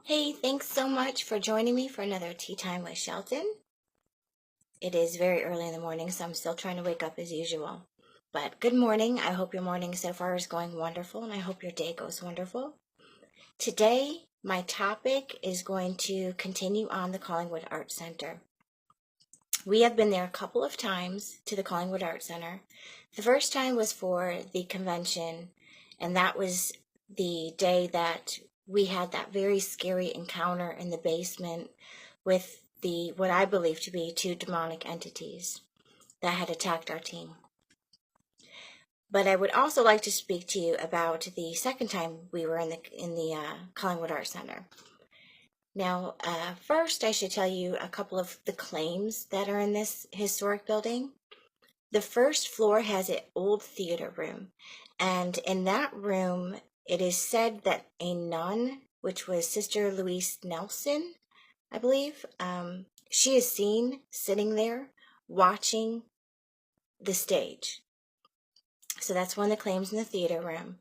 Hey, thanks so much for joining me for another Tea Time with Chelten. It is very early in the morning, so I'm still trying to wake up as usual. But good morning. I hope your morning so far is going wonderful, and I hope your day goes wonderful. Today, my topic is going to continue on the Collingwood Arts Center. We have been there a couple of times to the Collingwood Arts Center. The first time was for the convention, and that was the day that we had that very scary encounter in the basement with what I believe to be two demonic entities that had attacked our team. But I would also like to speak to you about the second time we were in the Collingwood Arts Center. Now, first I should tell you a couple of the claims that are in this historic building. The first floor has an old theater room, and in that room it is said that a nun, which was Sister Louise Nelson, I believe, she is seen sitting there watching the stage. So that's one of the claims in the theater room.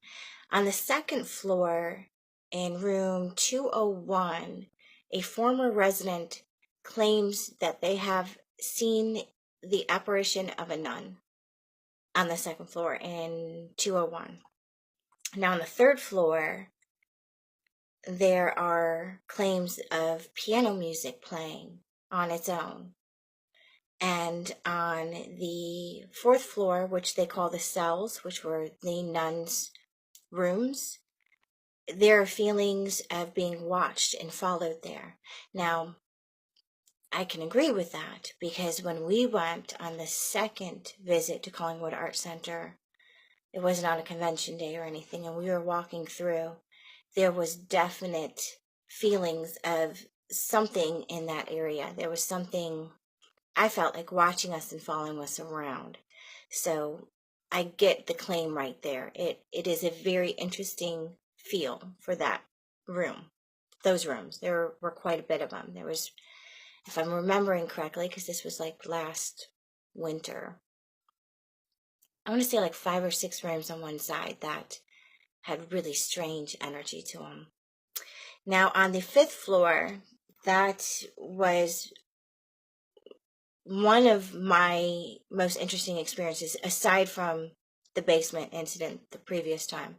On the second floor, in room 201, a former resident claims that they have seen the apparition of a nun on the second floor in 201. Now on the third floor, there are claims of piano music playing on its own. And on the fourth floor, which they call the cells, which were the nuns' rooms, there are feelings of being watched and followed there. Now, I can agree with that, because when we went on the second visit to Collingwood Arts Center, it wasn't on a convention day or anything, and we were walking through, there was definite feelings of something in that area. There was something, I felt like, watching us and following us around. So I get the claim right there. It is a very interesting feel for that room, those rooms. There were quite a bit of them. There was, if I'm remembering correctly, because this was like last winter, I want to say like 5 or 6 rooms on one side that had really strange energy to them. Now on the fifth floor, that was one of my most interesting experiences, aside from the basement incident the previous time.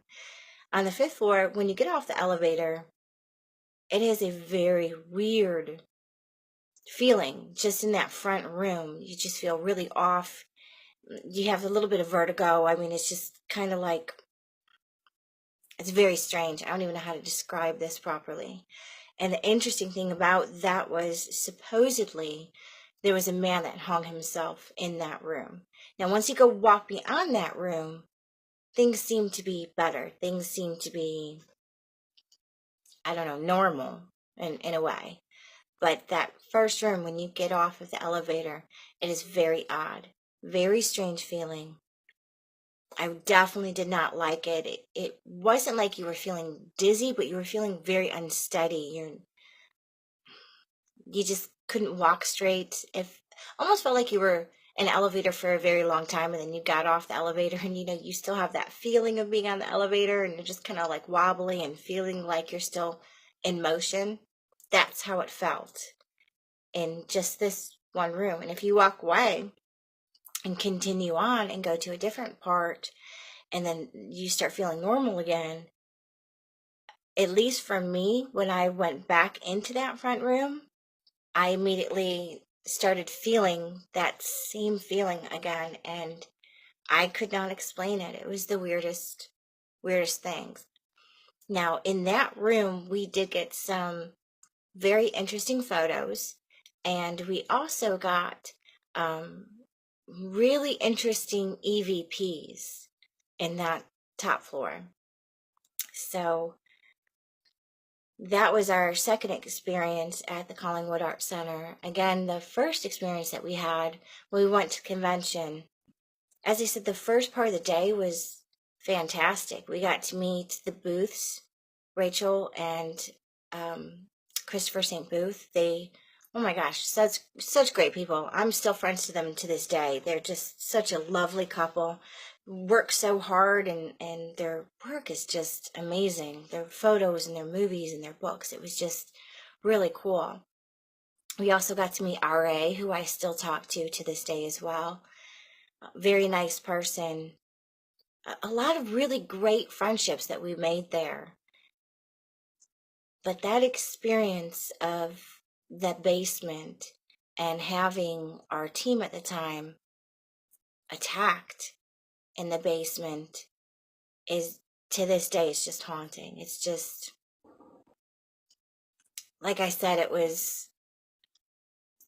On the fifth floor, when you get off the elevator, it is a very weird feeling just in that front room. You just feel really off. You have a little bit of vertigo. I mean, it's just kind of like, it's very strange. I don't even know how to describe this properly. And the interesting thing about that was, supposedly there was a man that hung himself in that room. Now, once you go walk beyond that room, things seem to be better. Things seem to be, I don't know, normal in a way. But that first room, when you get off of the elevator, it is very odd. Very strange feeling. I definitely did not like it. It wasn't like you were feeling dizzy, but you were feeling very unsteady. You just couldn't walk straight. Almost felt like you were in an elevator for a very long time, and then you got off the elevator, and you still have that feeling of being on the elevator, and you're just kind of like wobbly and feeling like you're still in motion. That's how it felt in just this one room. And if you walk away and continue on and go to a different part, and then you start feeling normal again, at least for me, when I went back into that front room, I immediately started feeling that same feeling again, and I could not explain it. It was the weirdest things. Now, in that room, we did get some very interesting photos, and we also got really interesting EVPs in that top floor. So that was our second experience at the Collingwood Arts Center. Again, the first experience that we had when we went to convention, as I said, the first part of the day was fantastic. We got to meet the Booths, Rachel and Christopher St. Booth. Oh my gosh, such great people. I'm still friends to them to this day. They're just such a lovely couple, work so hard, and their work is just amazing. Their photos and their movies and their books. It was just really cool. We also got to meet R.A., who I still talk to this day as well. Very nice person. A lot of really great friendships that we made there. But that experience of the basement and having our team at the time attacked in the basement is, to this day, it's just haunting. It's just, like I said, it was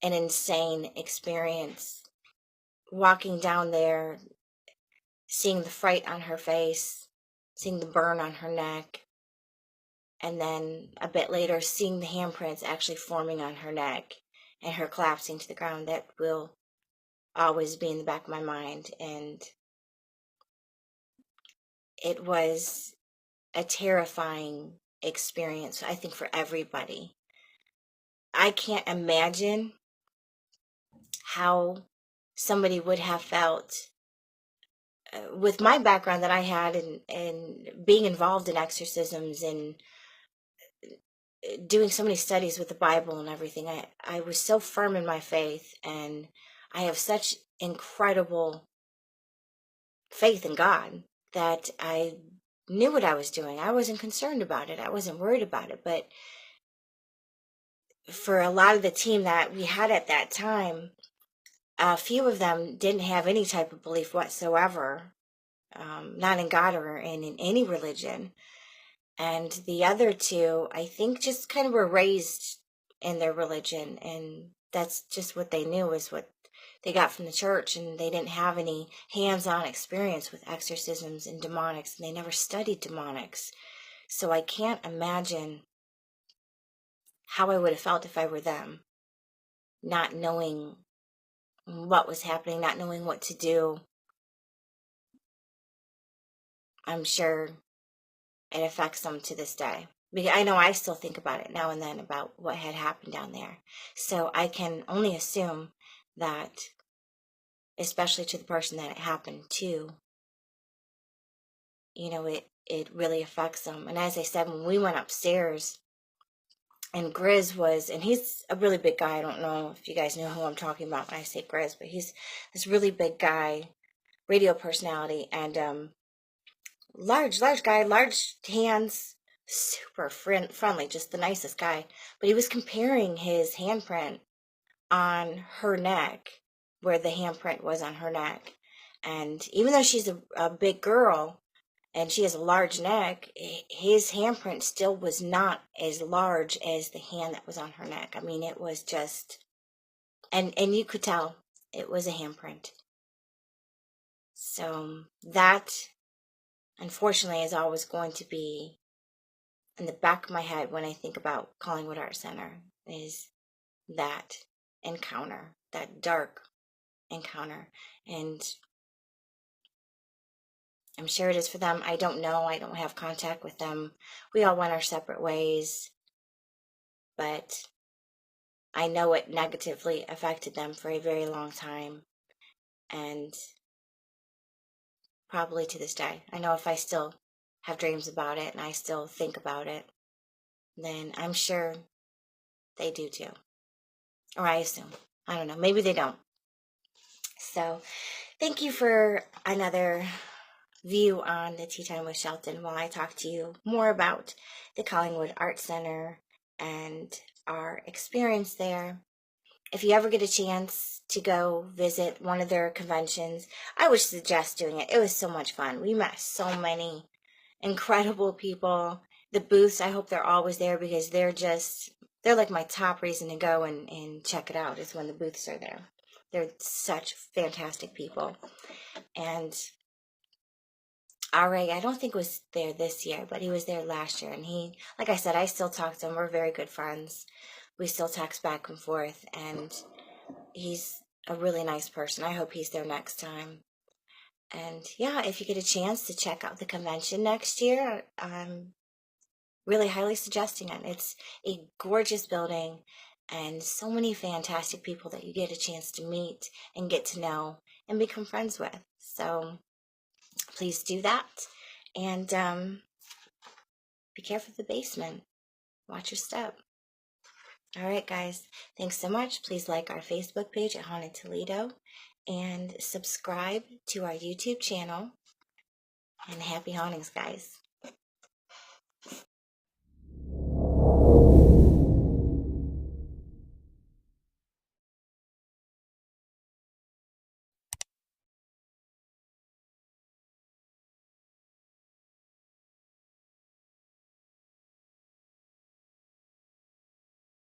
an insane experience. Walking down there, seeing the fright on her face, seeing the burn on her neck, and then a bit later seeing the handprints actually forming on her neck and her collapsing to the ground. That will always be in the back of my mind. And it was a terrifying experience, I think, for everybody. I can't imagine how somebody would have felt with my background that I had in being involved in exorcisms and doing so many studies with the Bible and everything. I was so firm in my faith, and I have such incredible faith in God that I knew what I was doing. I wasn't concerned about it. I wasn't worried about it. But for a lot of the team that we had at that time, a few of them didn't have any type of belief whatsoever, not in God or in any religion. And the other two, I think, just kind of were raised in their religion, and that's just what they knew, is what they got from the church, and they didn't have any hands-on experience with exorcisms and demonics, and they never studied demonics. So I can't imagine how I would have felt if I were them, not knowing what was happening, not knowing what to do. I'm sure it affects them to this day. Because I know I still think about it now and then, about what had happened down there. So I can only assume that, especially to the person that it happened to, it really affects them. And as I said, when we went upstairs, and Grizz was, and he's a really big guy. I don't know if you guys know who I'm talking about when I say Grizz, but he's this really big guy, radio personality, and large guy, large hands, super friendly, just the nicest guy. But he was comparing his handprint on her neck, where the handprint was on her neck. And even though she's a big girl and she has a large neck, his handprint still was not as large as the hand that was on her neck. I mean, it was just, and you could tell it was a handprint. So that, unfortunately, is always going to be in the back of my head when I think about Collingwood Arts Center, is that encounter, that dark encounter. And I'm sure it is for them. I don't know. I don't have contact with them. We all went our separate ways. But I know it negatively affected them for a very long time. And probably to this day. I know if I still have dreams about it and I still think about it, then I'm sure they do too. Or I assume. I don't know. Maybe they don't. So thank you for another view on the Tea Time with Chelten, while I talk to you more about the Collingwood Arts Center and our experience there. If you ever get a chance to go visit one of their conventions, I would suggest doing it. It was so much fun. We met so many incredible people. The booths, I hope they're always there, because they're like my top reason to go and check it out, is when the booths are there. They're such fantastic people. And R.A., I don't think was there this year, but he was there last year. And he, like I said, I still talk to him. We're very good friends. We still text back and forth. And he's a really nice person. I hope he's there next time. And yeah, if you get a chance to check out the convention next year, I'm really highly suggesting it. It's a gorgeous building and so many fantastic people that you get a chance to meet and get to know and become friends with. So please do that. And be careful of the basement. Watch your step. All right, guys. Thanks so much. Please like our Facebook page at Haunted Toledo and subscribe to our YouTube channel. And happy hauntings, guys.